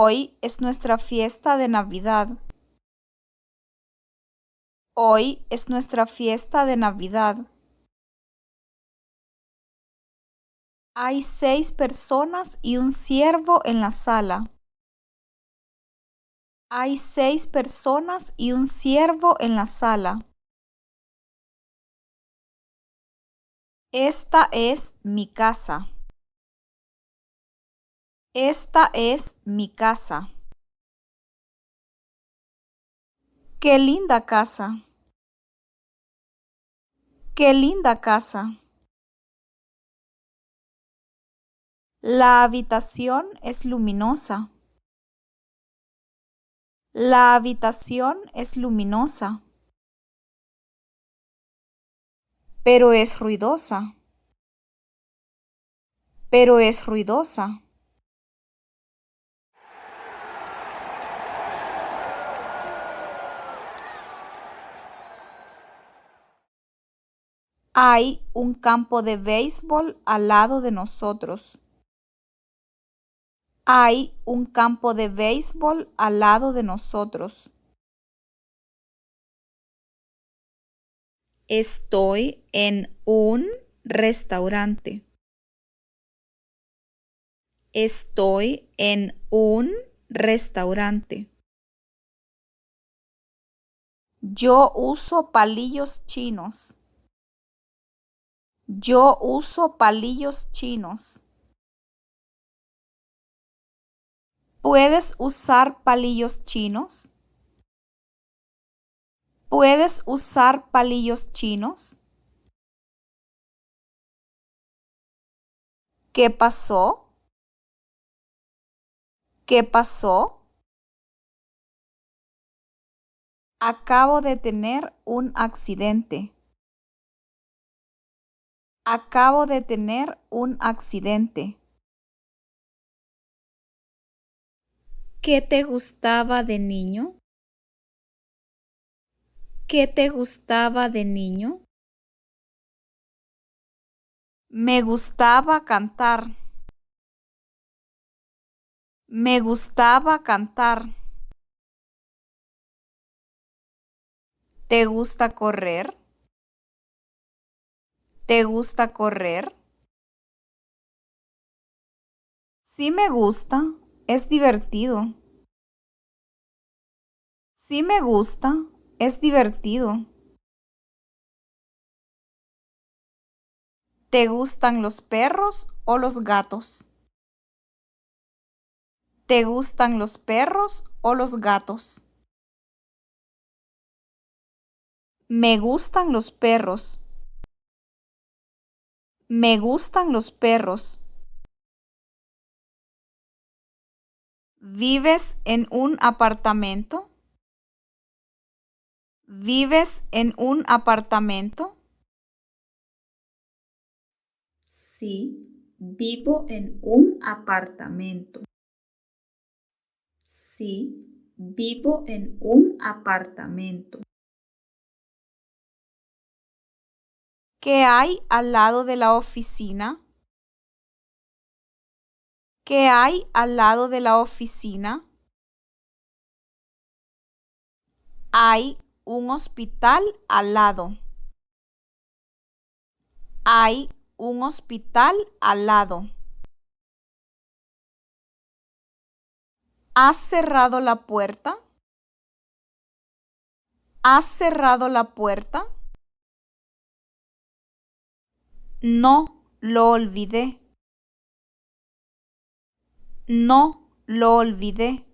Hoy es nuestra fiesta de Navidad. Hoy es nuestra fiesta de Navidad. Hay 6 personas y un ciervo en la sala. Hay 6 personas y un ciervo en la sala. Esta es mi casa. Esta es mi casa. ¡Qué linda casa! ¡Qué linda casa! La habitación es luminosa. La habitación es luminosa. Pero es ruidosa. Pero es ruidosa. Hay un campo de béisbol al lado de nosotros. Hay un campo de béisbol al lado de nosotros. Estoy en un restaurante. Estoy en un restaurante. Yo uso palillos chinos. Yo uso palillos chinos. ¿Puedes usar palillos chinos? ¿Puedes usar palillos chinos? ¿Qué pasó? ¿Qué pasó? Acabo de tener un accidente. Acabo de tener un accidente. ¿Qué te gustaba de niño? ¿Qué te gustaba de niño? Me gustaba cantar. Me gustaba cantar. ¿Te gusta correr? ¿Te gusta correr? Sí me gusta. Es divertido. Sí me gusta. Es divertido. ¿Te gustan los perros o los gatos? ¿Te gustan los perros o los gatos? Me gustan los perros. Me gustan los perros. ¿Vives en un apartamento? ¿Vives en un apartamento? Sí, vivo en un apartamento. Sí, vivo en un apartamento. ¿Qué hay al lado de la oficina? ¿Qué hay al lado de la oficina? Hay un hospital al lado. Hay un hospital al lado. ¿Has cerrado la puerta? ¿Has cerrado la puerta? No, lo olvidé. No, lo olvidé.